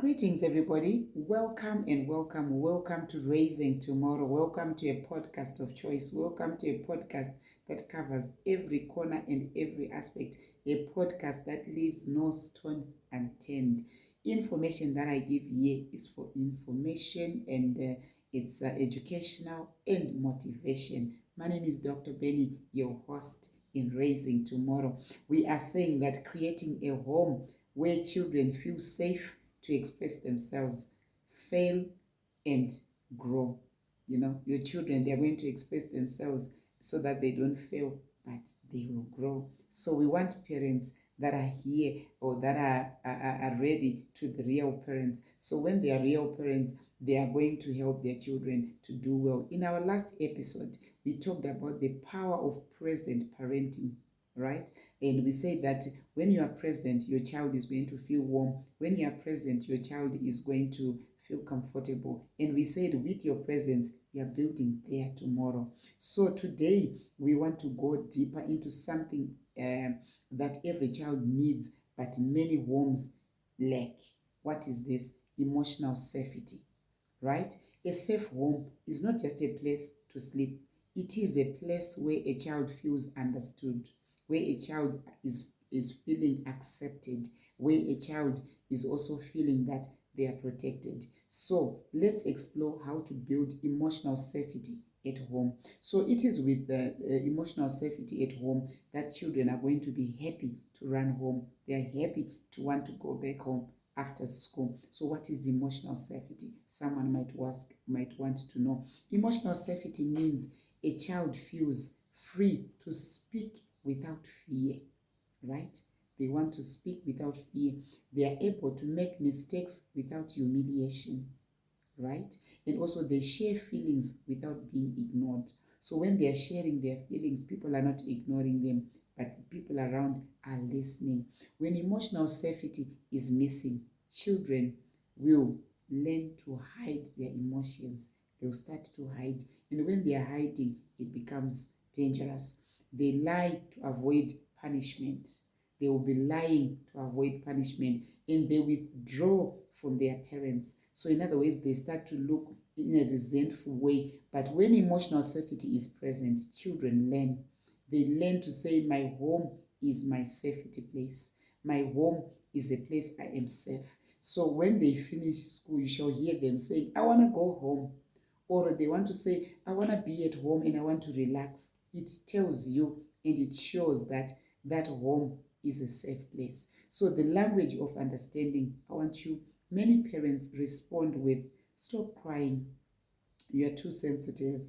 Greetings, everybody. Welcome and welcome. Welcome to Raising Tomorrow. Welcome to a podcast of choice. Welcome to a podcast that covers every corner and every aspect. A podcast that leaves no stone unturned. Information that I give here is for information and it's educational and motivation. My name is Dr. Benny, your host in Raising Tomorrow. We are saying that creating a home where children feel safe to express themselves, fail, and grow. Your children, they're going to express themselves so that they don't fail, but they will grow. So we want parents that are here or that are ready to be real parents. So when they are real parents, they are going to help their children to do well. In our last episode, we talked about the power of present parenting, right? And we say that when you are present, your child is going to feel warm. When you are present, your child is going to feel comfortable. And we said with your presence, you are building their tomorrow. So today, we want to go deeper into something that every child needs, but many homes lack. What is this? Emotional safety, right? A safe home is not just a place to sleep. It is a place where a child feels understood, where a child is feeling accepted, where a child is also feeling that they are protected. So let's explore how to build emotional safety at home. So it is with the emotional safety at home that children are going to be happy to run home. They are happy to want to go back home after school. So what is emotional safety? Someone might want to know. Emotional safety means a child feels free to speak without fear, right? They want to speak without fear. They are able to make mistakes without humiliation, right? And also they share feelings without being ignored. So when they are sharing their feelings, people are not ignoring them, but people around are listening. When emotional safety is missing, children will learn to hide their emotions. They'll start to hide. And when they are hiding, it becomes dangerous. They lie to avoid punishment. They will be lying to avoid punishment, and they withdraw from their parents. So in other words, they start to look in a resentful way. But when emotional safety is present, children learn. They learn to say, my home is my safety place. My home is a place I am safe. So when they finish school, you shall hear them saying, I want to go home. Or they want to say, I want to be at home and I want to relax. It tells you and it shows that that home is a safe place. So the language of understanding, many parents respond with, stop crying, you're too sensitive,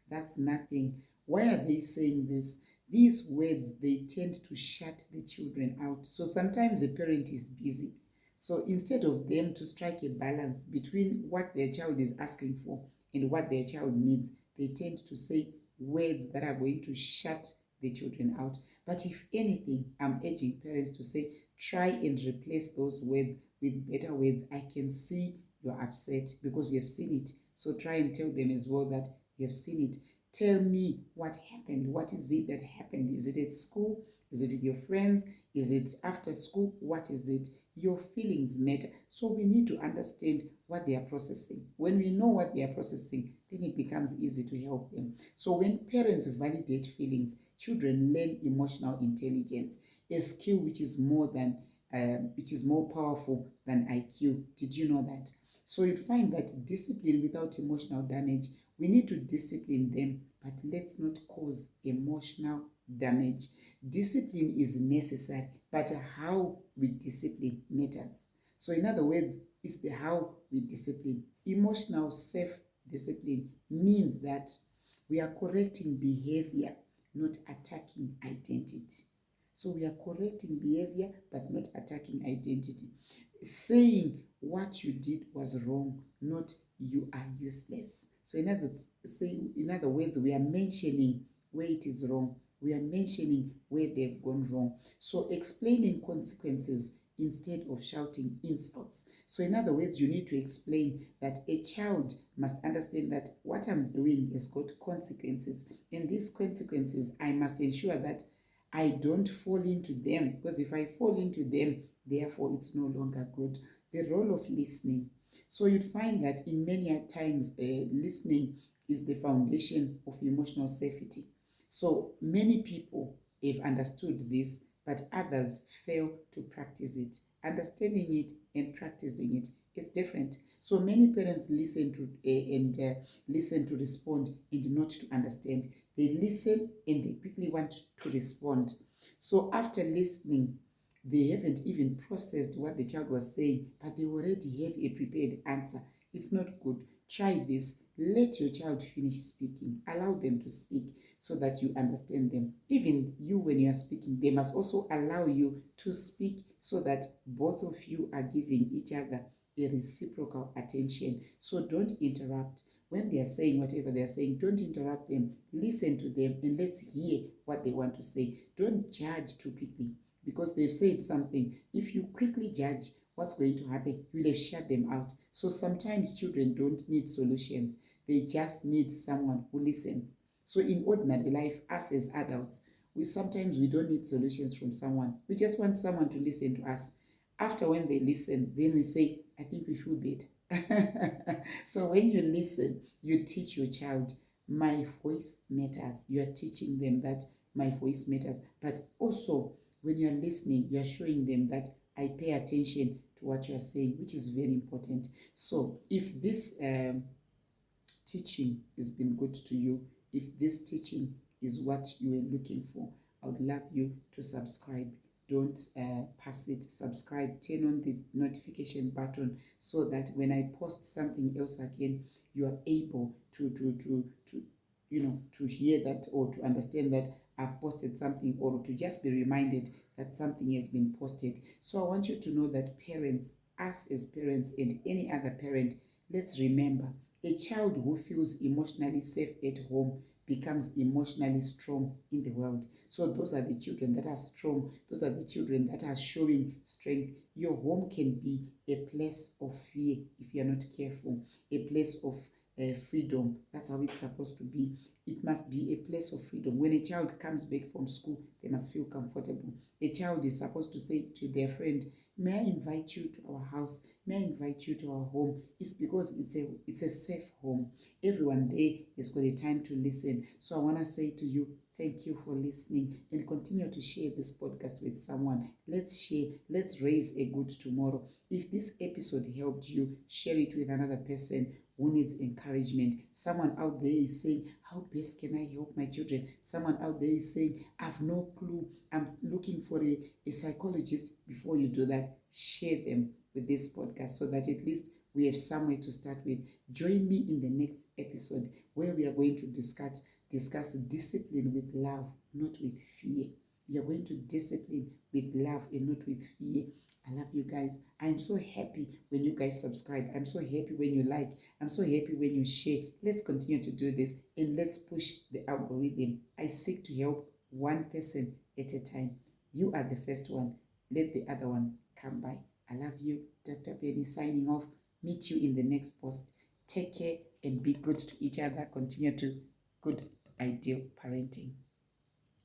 that's nothing. Why are they saying this? These words, they tend to shut the children out. So sometimes the parent is busy. So instead of them to strike a balance between what their child is asking for and what their child needs, they tend to say words that are going to shut the children out. But if anything, I'm urging parents to say, try and replace those words with better words. I can see you're upset because you've seen it. So try and tell them as well that you've seen it. Tell me what happened. What is it that happened? Is it at school? Is it with your friends? Is it after school? What is it? Your feelings matter. So we need to understand what they are processing. When we know what they are processing, then it becomes easy to help them. So when parents validate feelings, children learn emotional intelligence, a skill which is more powerful than IQ. Did you know that? So you find that discipline without emotional damage, we need to discipline them, but let's not cause emotional damage. Discipline is necessary, but how we discipline matters. So in other words, it's the how we discipline. Emotional self-discipline means that we are correcting behavior, not attacking identity. So we are correcting behavior, but not attacking identity. Saying what you did was wrong, not you are useless. So in other words, we are mentioning where it is wrong. We are mentioning where they've gone wrong. So explaining consequences instead of shouting insults. So in other words, you need to explain that a child must understand that what I'm doing has got consequences. And these consequences, I must ensure that I don't fall into them, because if I fall into them, therefore it's no longer good. the role of listening. So you'd find that in many times, listening is the foundation of emotional safety. So many people have understood this, but others fail to practice it. Understanding it and practicing it is different. So many parents listen to and listen to respond and not to understand. They listen and they quickly want to respond. So after listening, they haven't even processed what the child was saying, but they already have a prepared answer. It's not good. Try this. Let your child finish speaking. Allow them to speak so that you understand them. Even you, when you are speaking, they must also allow you to speak so that both of you are giving each other a reciprocal attention. So don't interrupt. When they are saying whatever they are saying, don't interrupt them. Listen to them and let's hear what they want to say. Don't judge too quickly because they've said something. If you quickly judge what's going to happen, you'll have shut them out. So sometimes children don't need solutions. They just need someone who listens. So in ordinary life, us as adults, we don't need solutions from someone. We just want someone to listen to us. After when they listen, then we say, I think we feel better. So when you listen, you teach your child, my voice matters. You are teaching them that my voice matters. But also, when you are listening, you are showing them that I pay attention to what you are saying, which is very important. So if this teaching has been good to you, if this teaching is what you were looking for, I would love you to subscribe. Don't pass it. Subscribe. Turn on the notification button so that when I post something else again, you are able to hear that or to understand that I've posted something, or to just be reminded that something has been posted. So I want you to know that parents, us as parents and any other parent, let's remember, a child who feels emotionally safe at home becomes emotionally strong in the world. So those are the children that are strong. Those are the children that are showing strength. Your home can be a place of fear if you're not careful, a place of freedom. That's how it's supposed to be. It must be a place of freedom. When a child comes back from school, they must feel comfortable. A child is supposed to say to their friend, may I invite you to our house? May I invite you to our home? It's because it's a safe home. Everyone there has got a time to listen. So I want to say to you, thank you for listening, and continue to share this podcast with someone. Let's share. Let's raise a good tomorrow. If this episode helped you, share it with another person who needs encouragement. Someone out there is saying, how best can I help my children? Someone out there is saying, I've no clue. I'm looking for a psychologist. Before you do that, share them with this podcast so that at least we have somewhere to start with. Join me in the next episode where we are going to discuss discipline with love, not with fear. We are going to discipline with love and not with fear. I love you guys. I'm so happy when you guys subscribe. I'm so happy when you like. I'm so happy when you share. Let's continue to do this and let's push the algorithm. I seek to help one person at a time. You are the first one. Let the other one come by. I love you. Dr. Penny signing off. Meet you in the next post. Take care and be good to each other. Continue to good ideal parenting.